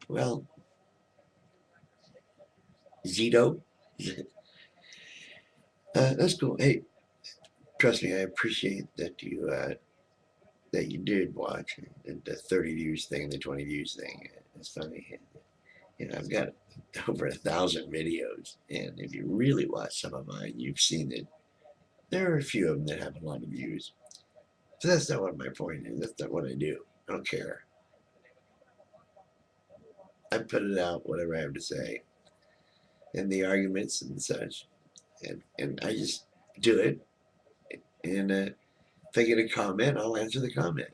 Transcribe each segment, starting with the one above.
Well, Zito, that's cool. Hey, trust me, I appreciate that you did watch the 30 views thing, the 20 views thing. It's funny. You know, I've got over 1,000 videos, and if you really watch some of mine, you've seen that there are a few of them that have a lot of views. So that's not what my point is. That's not what I do. I don't care. I put it out, whatever I have to say, and the arguments and such, and I just do it. And if I get a comment, I'll answer the comment.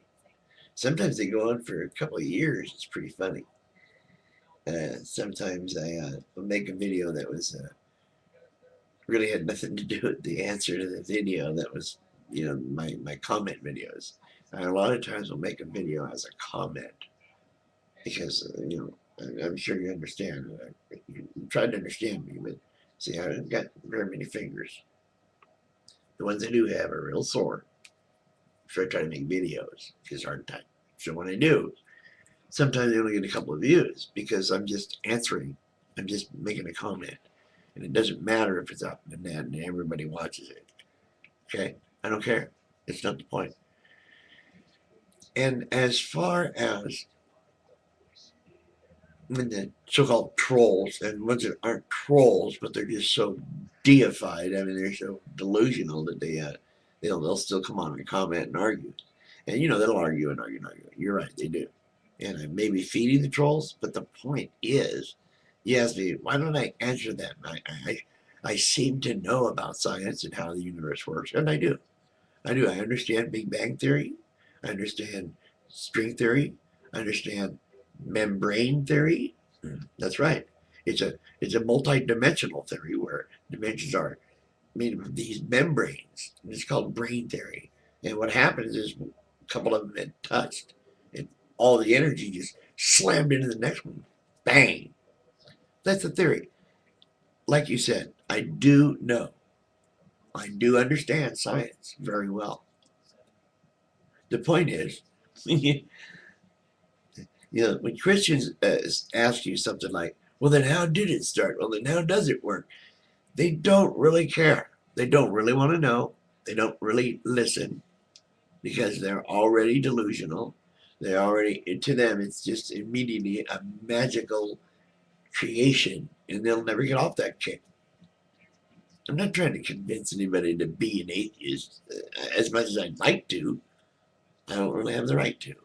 Sometimes they go on for a couple of years. It's pretty funny. Sometimes I will make a video that was really had nothing to do with the answer to the video that was, my comment videos. And a lot of times I'll make a video as a comment because, I'm sure you understand. You tried to understand me, but see, I haven't got very many fingers. The ones I do have are real sore. So I try to make videos because hard time. So when I do, sometimes I only get a couple of views because I'm just answering. I'm just making a comment. And it doesn't matter if it's out in the net and everybody watches it. Okay? I don't care. It's not the point. And as far as when the so-called trolls and ones that aren't trolls, but they're just so deified. I mean, they're so delusional that they'll still come on and comment and argue, and they'll argue and argue and argue. You're right, they do, and I may be feeding the trolls, but the point is, you asked me why don't I answer that? And I seem to know about science and how the universe works, and I do. I do. I understand Big Bang theory. I understand string theory. I understand membrane theory. That's right. It's a multi-dimensional theory where dimensions are made of these membranes. And it's called brain theory. And what happens is a couple of them had touched, and all the energy just slammed into the next one. Bang. That's the theory. Like you said, I do know. I do understand science very well. The point is, when Christians ask you something like, well, then how did it start? Well, then how does it work? They don't really care. They don't really want to know. They don't really listen because they're already delusional. To them, it's just immediately a magical creation, and they'll never get off that kick. I'm not trying to convince anybody to be an atheist as much as I'd like to. I don't really have the right to.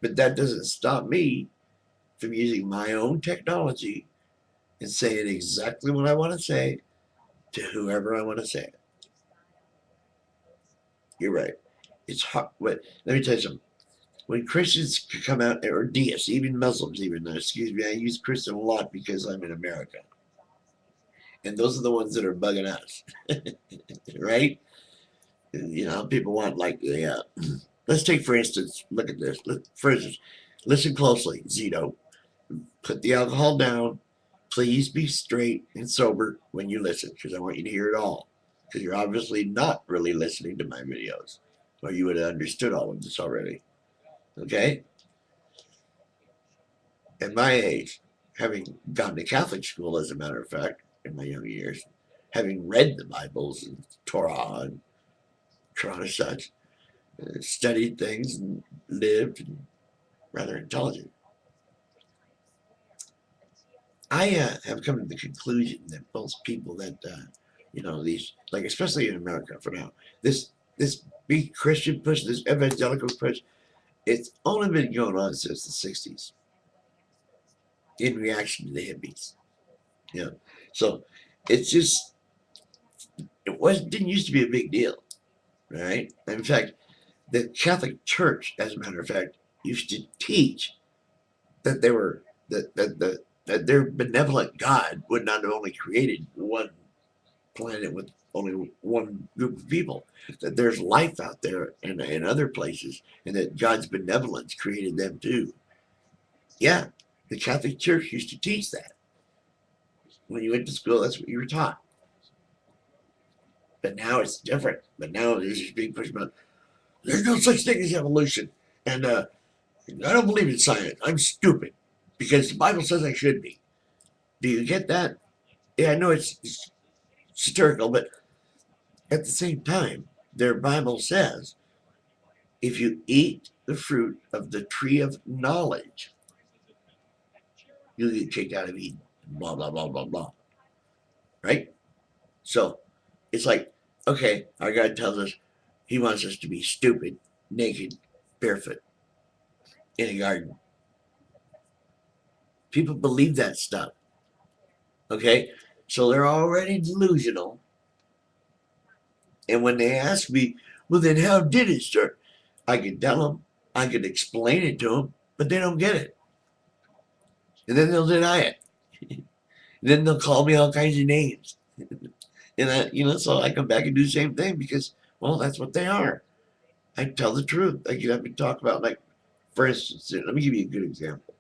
But that doesn't stop me from using my own technology and saying exactly what I want to say to whoever I want to say it. You're right. It's hard. But let me tell you something. When Christians come out, or deists, even Muslims, even excuse me, I use Christian a lot because I'm in America, and those are the ones that are bugging us, right? People want like the. Let's take for instance. Look at this. For instance, listen closely, Zito. Put the alcohol down. Please be straight and sober when you listen, because I want you to hear it all. Because you're obviously not really listening to my videos, or you would have understood all of this already. Okay? At my age, having gone to Catholic school, as a matter of fact, in my young years, having read the Bibles and Torah and Quran and such, studied things and lived, and rather intelligent. I have come to the conclusion that most people that these, like, especially in America for now, this big Christian push, this evangelical push, it's only been going on since the '60s in reaction to the hippies. So it's just didn't used to be a big deal, right? In fact, the Catholic Church, as a matter of fact, used to teach that they were that their benevolent God would not have only created one planet with only one group of people, that there's life out there in other places, and that God's benevolence created them too. Yeah, the Catholic Church used to teach that. When you went to school, that's what you were taught. But now it's different. But now there's this big push about there's no such thing as evolution. And I don't believe in science. I'm stupid because the Bible says I should be. Do you get that? Yeah, I know it's satirical, but at the same time, their Bible says if you eat the fruit of the tree of knowledge, you'll get kicked out of Eden. Blah, blah, blah, blah, blah. Right? So it's like, okay, our God tells us he wants us to be stupid, naked, barefoot in a garden. People believe that stuff. Okay? So they're already delusional. And when they ask me, well, then how did it start? I could tell them, I could explain it to them, but they don't get it. And then they'll deny it. Then they'll call me all kinds of names. And so I come back and do the same thing because, well, that's what they are. I tell the truth. I get up and talk about, like, for instance, let me give you a good example.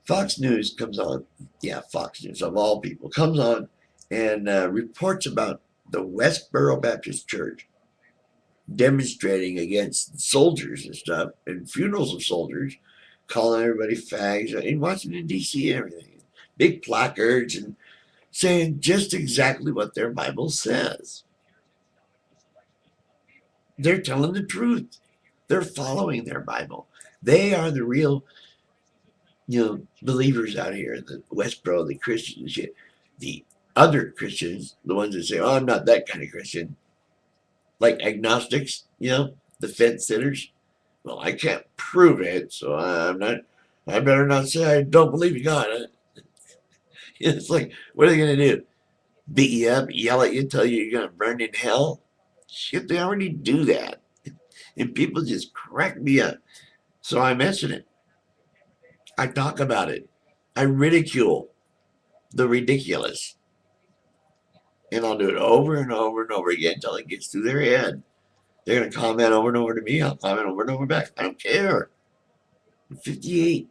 Fox News comes on, yeah, Fox News of all people, comes on and reports about the Westboro Baptist Church demonstrating against soldiers and stuff, and funerals of soldiers, calling everybody fags in Washington, D.C. and everything. Big placards and saying just exactly what their Bible says. They're telling the truth. They're following their Bible. They are the real, believers out here in the Westboro, the Christians. The other Christians, the ones that say, "Oh, I'm not that kind of Christian," like agnostics, the fence sitters. Well, I can't prove it, so I'm not. I better not say I don't believe in God. It's like, what are they gonna do? Beat you up, yell at you, tell you you're gonna burn in hell? Shit, they already do that, and people just crack me up. So I mention it. I talk about it. I ridicule the ridiculous, and I'll do it over and over and over again until it gets through their head. They're gonna comment over and over to me. I'll comment over and over back. I don't care. I'm 58.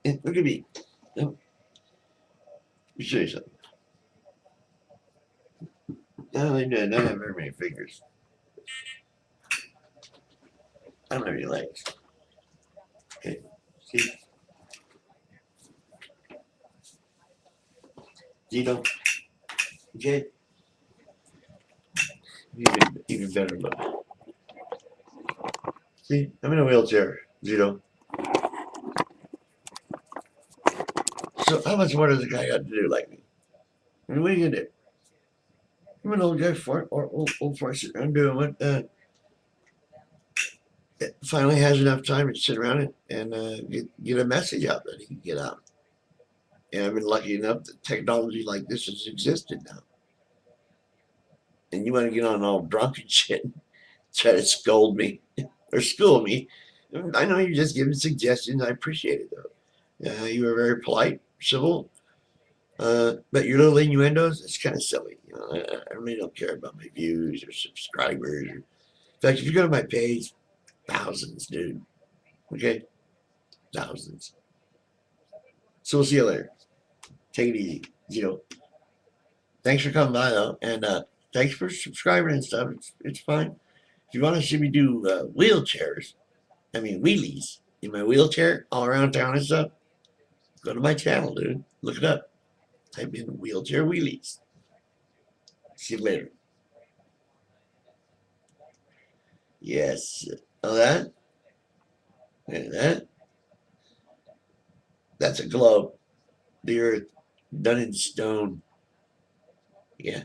And look at me. Let me show you something. I don't have very many fingers. I don't have any legs. Okay. See? Zito. Okay. Even better look. See? I'm in a wheelchair, Zito. So how much more does a guy got to do like me? I mean, what are you gonna do? I'm an old guy for or old farce. I'm doing what finally has enough time to sit around it and get a message out that he can get out. And I've been lucky enough that technology like this has existed now. And you want to get on all drunk and shit, and try to scold me or school me. I know you're just giving suggestions. I appreciate it though. You were very polite, civil, but your little innuendos, it's kind of silly. I really don't care about my views or subscribers. In fact, if you go to my page, thousands, dude. Okay, thousands. So we'll see you later. Take it easy. Thanks for coming by though, and thanks for subscribing and stuff. It's fine. If you want to see me do wheelchairs, I mean wheelies in my wheelchair all around town and stuff, go to my channel, dude. Look it up. Type in wheelchair wheelies. See you later. Yes. Oh, that? And that? That's a globe. The earth done in stone. Yeah.